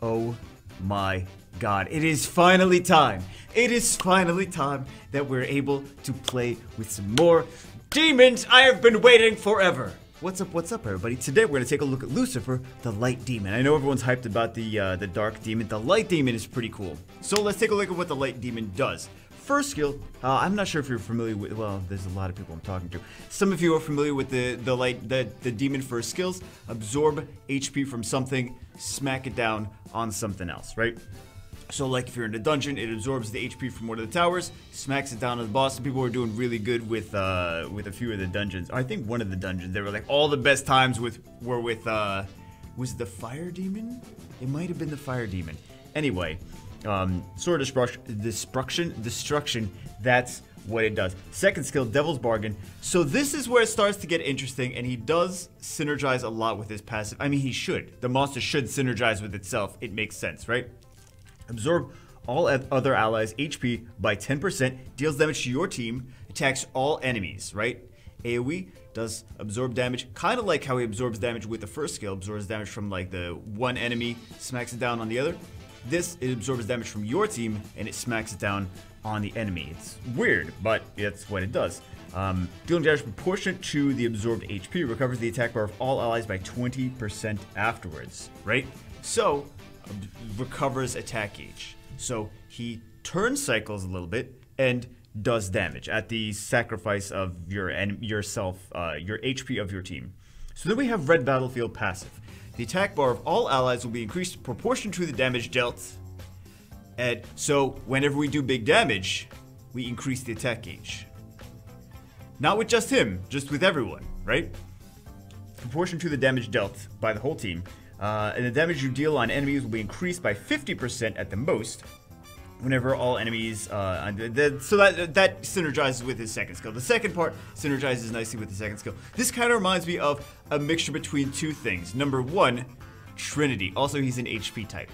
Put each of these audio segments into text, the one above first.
Oh my god, it is finally time. It is finally time that we're able to play with some more demons. I have been waiting forever. What's up, everybody? Today we're gonna take a look at Lucifer, the light demon. I know everyone's hyped about the dark demon. The light demon is pretty cool. So let's take a look at what the light demon does. First skill, I'm not sure if you're familiar with, well, there's a lot of people I'm talking to. Some of you are familiar with the demon first skills. Absorb HP from something, smack it down on something else, right? So like if you're in a dungeon, it absorbs the HP from one of the towers, smacks it down on the boss. Some people were doing really good with a few of the dungeons. I think one of the dungeons, they were like all the best times were with was it the fire demon? It might have been the fire demon. Anyway, sword destruction, that's what it does. Second skill, Devil's Bargain. So this is where it starts to get interesting, and he does synergize a lot with his passive. I mean, he should. The monster should synergize with itself. It makes sense, right? Absorb all other allies' HP by 10%, deals damage to your team, attacks all enemies, right? AoE does absorb damage, kind of like how he absorbs damage with the first skill, absorbs damage from like the one enemy, smacks it down on the other. This, it absorbs damage from your team, and it smacks it down on the enemy. It's weird, but that's what it does. Dealing damage proportionate to the absorbed HP, recovers the attack bar of all allies by 20% afterwards, right? So, recovers attack gauge. So, he turn cycles a little bit and does damage at the sacrifice of your HP of your team. So then we have Red Battlefield passive. The attack bar of all allies will be increased proportionate to the damage dealt. And so whenever we do big damage, we increase the attack gauge. Not with just him, just with everyone, right? Proportion to the damage dealt by the whole team. And the damage you deal on enemies will be increased by 50% at the most. Whenever all enemies, so that synergizes with his second skill. The second part synergizes nicely with the second skill. This kind of reminds me of a mixture between two things. Number one, Trinity. Also, he's an HP type.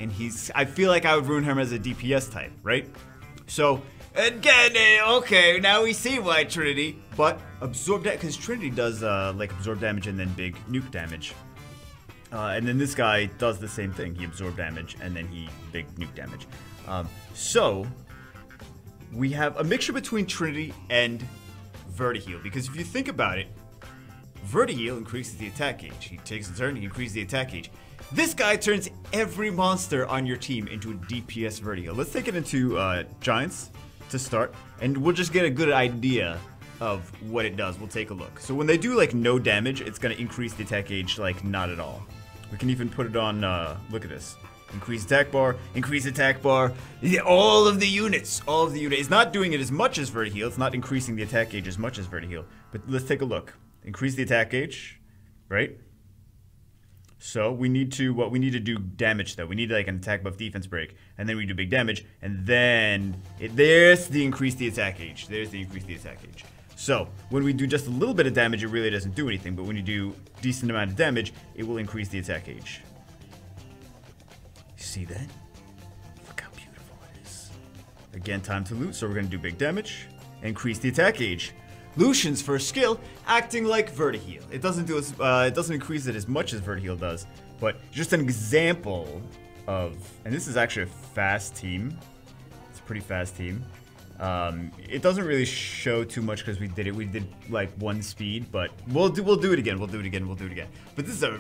And I feel like I would ruin him as a DPS type, right? So, again, okay, now we see why Trinity. But absorb that, because Trinity does like absorb damage and then big nuke damage. And then this guy does the same thing. He absorb damage and then he big nuke damage. So, we have a mixture between Trinity and Vertiheal, because if you think about it, Vertiheal increases the attack gauge. He takes a turn, he increases the attack gauge. This guy turns every monster on your team into a DPS Vertiheal. Let's take it into Giants to start, and we'll just get a good idea of what it does. We'll take a look. So when they do like no damage, it's going to increase the attack gauge like not at all. We can even put it on, look at this. Increase attack bar, yeah, all of the units. It's not doing it as much as Vertiheal. It's not increasing the attack gauge as much as Vertiheal. But let's take a look. Increase the attack gauge, right? So we need to do damage though. We need like an attack buff defense break, and then we do big damage, and then there's the increase the attack gauge. So when we do just a little bit of damage, it really doesn't do anything. But when you do decent amount of damage, it will increase the attack gauge. See that? Look how beautiful it is. Again, time to loot, so we're going to do big damage. Increase the attack gauge. Lucian's first skill, acting like Vertiheal. It doesn't increase it as much as Vertiheal does, but just an example of, and this is actually a fast team. It's a pretty fast team. It doesn't really show too much because we did like one speed, but we'll do it again. But this is a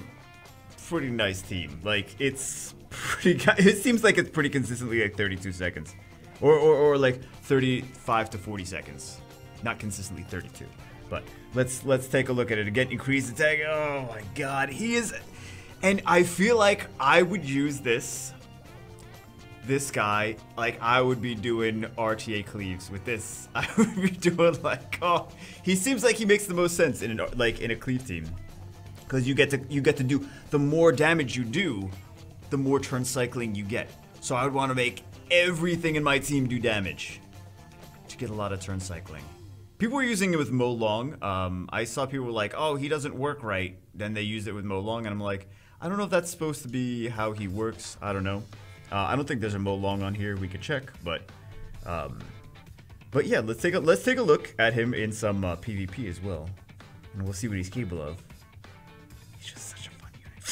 pretty nice team. Like it seems like it's pretty consistently like 32 seconds or like 35 to 40 seconds, not consistently 32. But let's take a look at it again. Increase attack. Oh my god, he is, and I feel like I would use this guy, like I would be doing RTA cleaves with this. I would be doing like, oh, he seems like he makes the most sense in a cleave team. Because you get to do, the more damage you do, the more turn cycling you get. So I would want to make everything in my team do damage to get a lot of turn cycling. People were using it with Mo Long. I saw people were like, oh, he doesn't work right. Then they used it with Mo Long, and I'm like, I don't know if that's supposed to be how he works. I don't know. I don't think there's a Mo Long on here. We could check, but yeah, let's take a look at him in some PvP as well, and we'll see what he's capable of.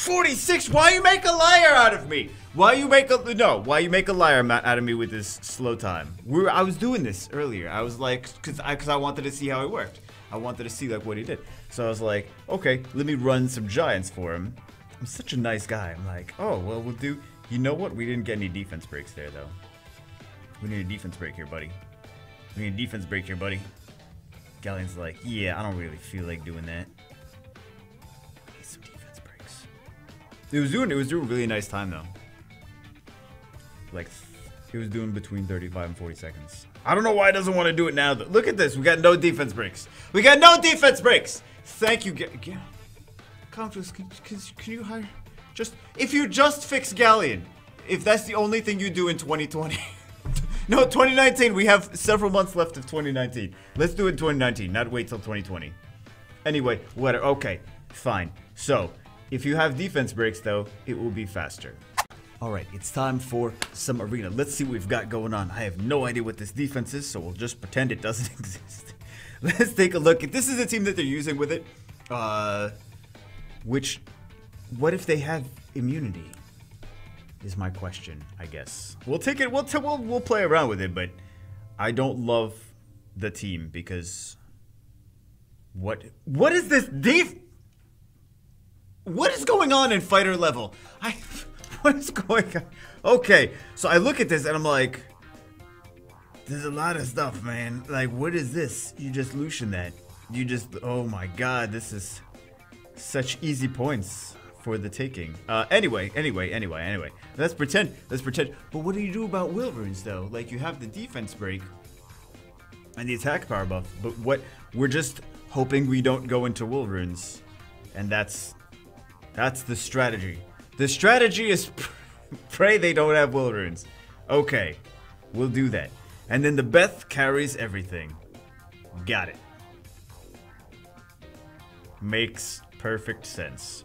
46, why you make a liar out of me? me? Why you make a liar out of me with this slow time? I was doing this earlier. I was like, cause I wanted to see how it worked. I wanted to see like what he did. So I was like, okay, let me run some giants for him. I'm such a nice guy. I'm like, oh well, we'll do. You know what? We didn't get any defense breaks there though. We need a defense break here, buddy. We need a defense break here, buddy. Galleon's like, yeah, I don't really feel like doing that. Need some defense breaks. It was doing really nice time though. Like, it was doing between 35 and 40 seconds. I don't know why it doesn't want to do it now though. Look at this, we got no defense breaks. We got no defense breaks! Thank you, Countess, can you hire? If you just fix Galleon, if that's the only thing you do in 2020. No, 2019, we have several months left of 2019. Let's do it in 2019, not wait till 2020. Anyway, whatever, okay, fine. So, if you have defense breaks though, it will be faster. Alright, it's time for some arena. Let's see what we've got going on. I have no idea what this defense is, so we'll just pretend it doesn't exist. Let's take a look. This is the team that they're using with it. What if they have immunity? Is my question, I guess. We'll take it. We'll play around with it, but I don't love the team because what is this What is going on in fighter level? What is going on? Okay, so I look at this and I'm like, there's a lot of stuff, man. Like, what is this? You just Lucian that. Oh my god, this is such easy points for the taking. Anyway. Let's pretend. But what do you do about will runes though? Like, you have the defense break and the attack power buff, but we're just hoping we don't go into will runes. And that's the strategy. The strategy is pray they don't have will runes. Okay, we'll do that. And then the Beth carries everything. Got it. Makes perfect sense.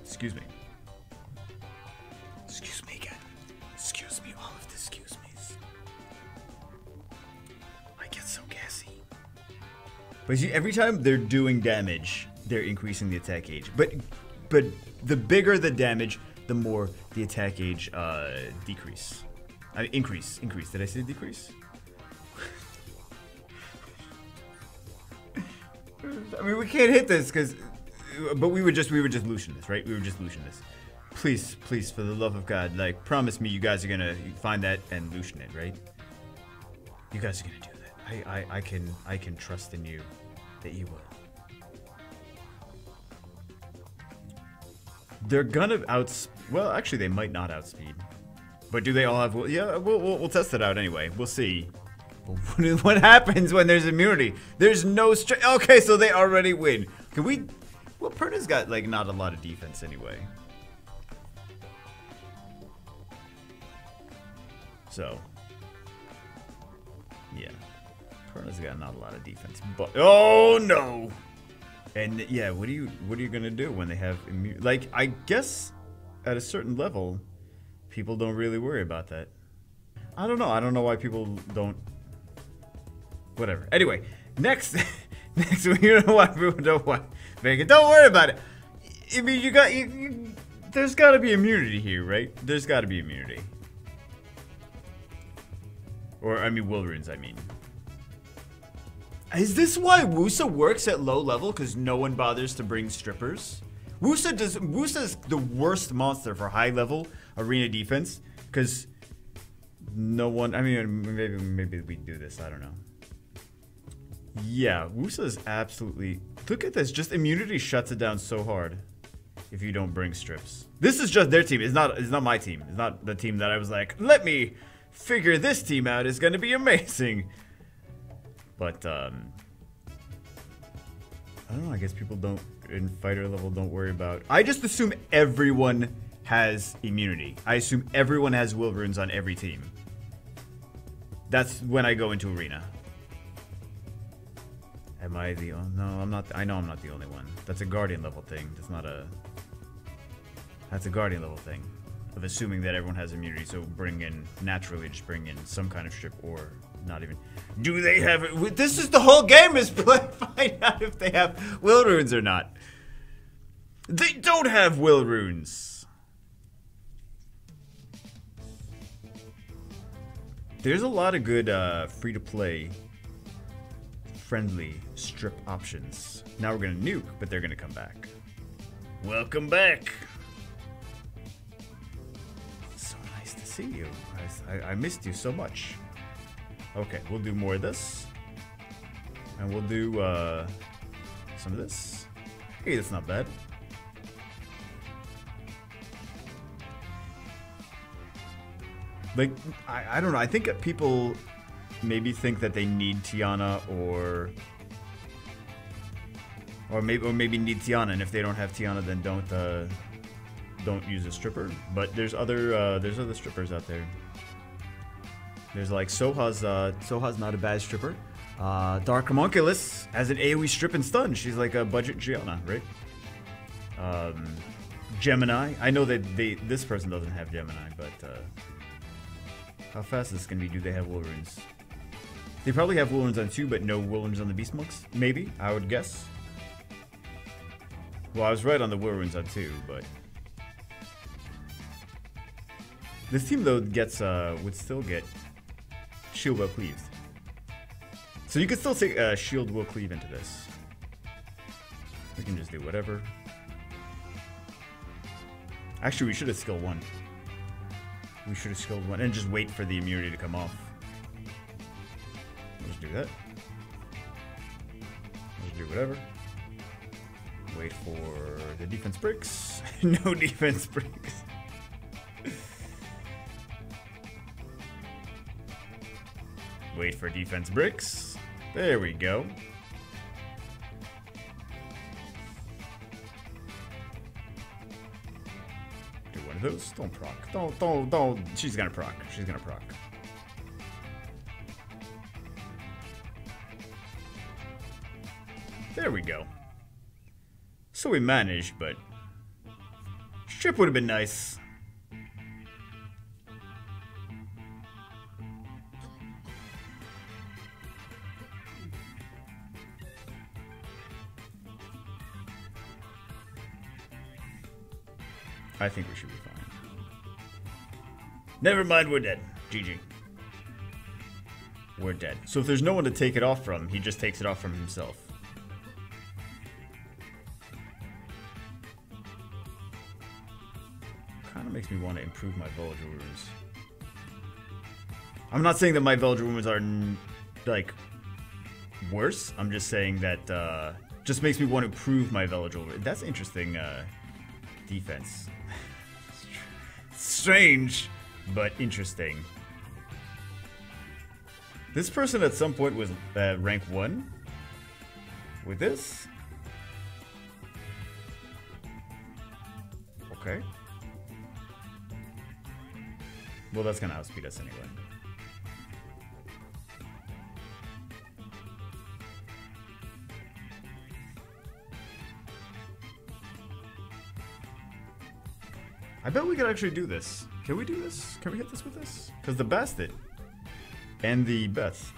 Excuse me. Excuse me again. Excuse me, all of the excuse me's. I get so gassy. But see, every time they're doing damage, they're increasing the attack age. But the bigger the damage, the more the attack age decrease. I mean, increase. Did I say decrease? I mean, we can't hit this but we were just Lucian this, right? We were just Lucian this. Please, for the love of God, like, promise me you guys are gonna find that and Lucian it, right? You guys are gonna do that. I can trust in you that you will. They're gonna well, actually, they might not outspeed. But do they all have? Yeah, we'll test it out anyway. We'll see. What happens when there's immunity? There's no okay, so they already win. Can we? Well, Perna's got like not a lot of defense anyway. So, yeah, Perna's got not a lot of defense. But oh no! And yeah, what are you gonna do when they have immunity? Like, I guess at a certain level, people don't really worry about that. I don't know why people don't. Whatever. Anyway, next, you know why people don't want Vega. Don't worry about it. I mean, there's got to be immunity here, right? There's got to be immunity. Or I mean, will runes. I mean, is this why Wusa works at low level? Because no one bothers to bring strippers. Wusa's the worst monster for high level arena defense. Because no one. I mean, maybe we do this. I don't know. Yeah, Wusa is absolutely. Look at this. Just immunity shuts it down so hard if you don't bring strips. This is just their team. It's not my team. It's not the team that I was like, let me figure this team out. Is going to be amazing. But I don't know. I guess people don't in fighter level don't worry about. I just assume everyone has immunity. I assume everyone has will runes on every team. That's when I go into arena. Am I the only? No, I'm not. I know I'm not the only one. That's a guardian level thing. That's not a. That's a guardian level thing, of assuming that everyone has immunity. So naturally just bring in some kind of strip or not even. Do they have it? This is the whole game is find out if they have will runes or not. They don't have will runes. There's a lot of good free-to-play friendly strip options. Now we're gonna nuke, but they're gonna come back. Welcome back. So nice to see you. I missed you so much. Okay, we'll do more of this. And we'll do some of this. Hey, that's not bad. Like, I don't know. I think people maybe think that they need Tiana or maybe need Tiana, and if they don't have Tiana, then don't use a stripper. But there's other strippers out there. There's like Soha's not a bad stripper. Dark Homunculus has an AoE strip and stun. She's like a budget Gianna, right? Gemini. I know that this person doesn't have Gemini, but how fast is this gonna be? Do they have will runes? They probably have will runes on 2, but no will runes on the beast monks. Maybe, I would guess. Well, I was right on the will runes on 2, but this team though would still get shield well cleaved. So you could still take shield will cleave into this. We can just do whatever. Actually, we should have skill 1. We should have skilled 1 and just wait for the immunity to come off. We'll just do that. We'll just do whatever. Wait for the defense breaks. No defense breaks. Wait for defense bricks. There we go. Do one of those. Don't proc. Don't. She's gonna proc. She's gonna proc. There we go. So we managed, but strip would have been nice. I think we should be fine. Never mind, we're dead. GG. We're dead. So if there's no one to take it off from, he just takes it off from himself. Kind of makes me want to improve my Villager runes. I'm not saying that my Villager runes are, like, worse. I'm just saying that, just makes me want to improve my Villager runes. That's interesting, defense. Strange, but interesting. This person at some point was rank 1 with this. Okay. Well, that's gonna outspeed us anyway. I bet we could actually do this. Can we do this? Can we hit this with this? Because the Bastet and the Beth.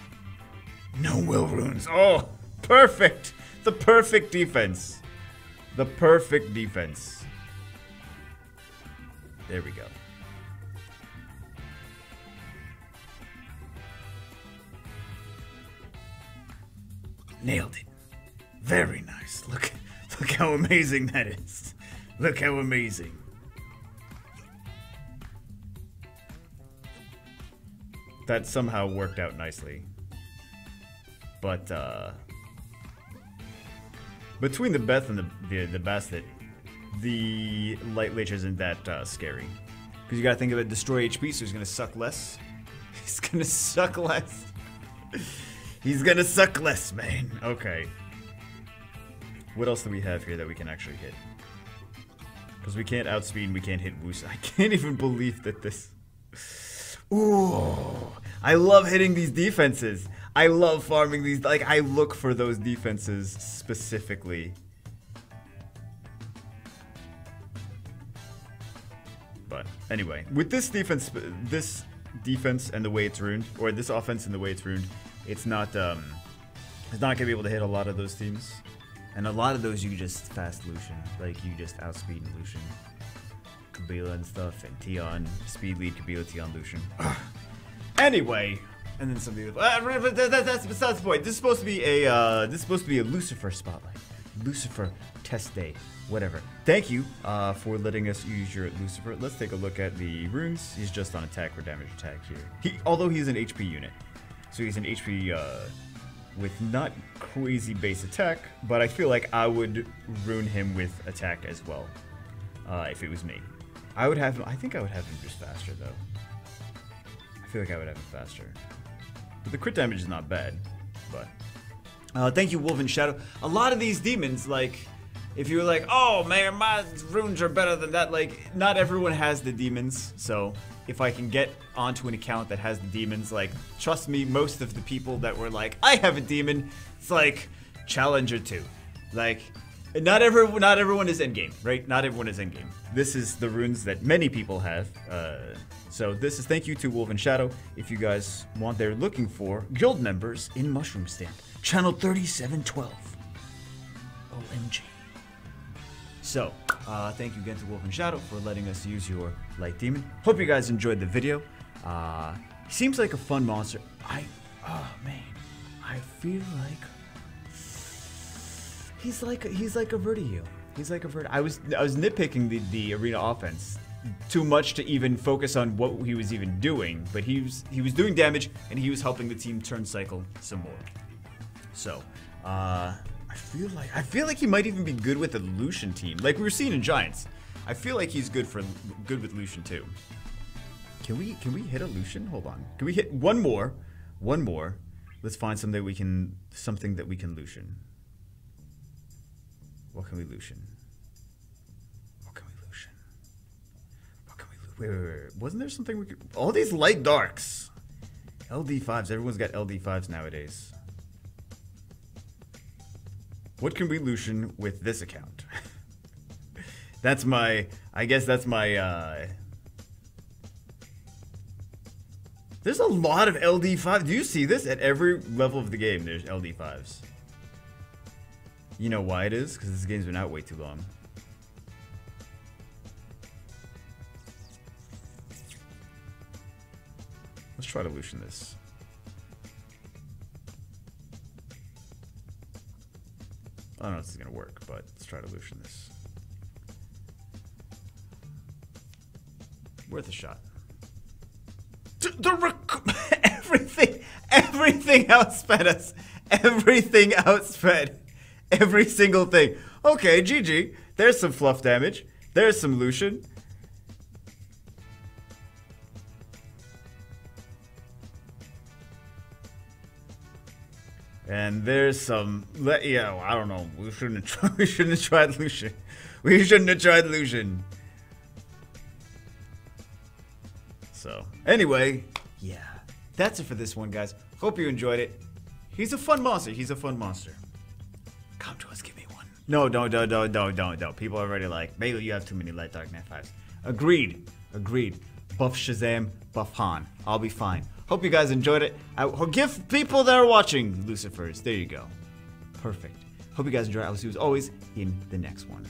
No will runes. Oh, perfect. The perfect defense. The perfect defense. There we go. Nailed it. Very nice. Look how amazing that is. Look how amazing. That somehow worked out nicely. But, between the Beth and the Bastet, the Light Lich isn't that scary. Because you gotta think of it, destroy HP, so he's gonna suck less. He's gonna suck less. He's gonna suck less, man. Okay. What else do we have here that we can actually hit? Because we can't outspeed and we can't hit boost. I can't even believe that this... Ooh, I love hitting these defenses. I love farming these. Like, I look for those defenses specifically. But anyway, with this defense and the way it's ruined, or this offense and the way it's ruined, it's not gonna be able to hit a lot of those teams. And a lot of those you just fast Lucian, like you just outspeed Lucian. Kabila and stuff, and Tion, speed lead Kabila, Tion, Lucian. Anyway, and then something. That's besides the point. This is supposed to be a Lucifer spotlight, Lucifer test day, whatever. Thank you for letting us use your Lucifer. Let's take a look at the runes. He's just on attack or damage attack here. Although he's an HP unit, so he's an HP with not crazy base attack, but I feel like I would rune him with attack as well if it was me. I would have him. I think I would have him just faster though. I feel like I would have him faster. But the crit damage is not bad. But thank you, Wolvynshado. A lot of these demons, like, if you were like, oh man, my runes are better than that, like, not everyone has the demons. So if I can get onto an account that has the demons, like, trust me, most of the people that were like, I have a demon, it's like Challenger 2. Like, not everyone is endgame, right? Not everyone is endgame. This is the runes that many people have. So this is thank you to Wolvynshado. If you guys want, they're looking for guild members in Mushroom Stamp. Channel 3712. OMG. So, thank you again to Wolvynshado for letting us use your light demon. Hope you guys enjoyed the video. He seems like a fun monster. Oh man, I feel like he's like a Vertio. He's like a Vertio. I was nitpicking the arena offense too much to even focus on what he was even doing, but he was doing damage and he was helping the team turn cycle some more. So, I feel like he might even be good with the Lucian team, like we were seeing in Giants. I feel like he's good with Lucian too. Can we hit a Lucian? Hold on. Can we hit one more? One more. Let's find something that we can Lucian. What can we Lucian? What can we Lucian? What can we wait. Wasn't there something we could? All these light darks. LD5s. Everyone's got LD5s nowadays. What can we Lucian with this account? I guess that's my, there's a lot of LD5. Do you see this? At every level of the game, there's LD5s. You know why it is? Because this game's been out way too long. Let's try to Lucian this. I don't know if this is going to work, but let's try to Lucian this. Worth a shot. Everything outsped us. Everything outsped. Every single thing. Okay, GG. There's some fluff damage. There's some Lucian. And there's some, yeah, I don't know. We shouldn't have tried Lucian. We shouldn't have tried Lucian. So, anyway, yeah. That's it for this one, guys. Hope you enjoyed it. He's a fun monster. He's a fun monster. Come to us, give me one. No, don't. People are already like, maybe you have too many Light Dark Net 5s. Agreed. Buff Shazam, buff Han. I'll be fine. Hope you guys enjoyed it. Give people that are watching Lucifers. There you go. Perfect. Hope you guys enjoyed it. I will see you as always in the next one.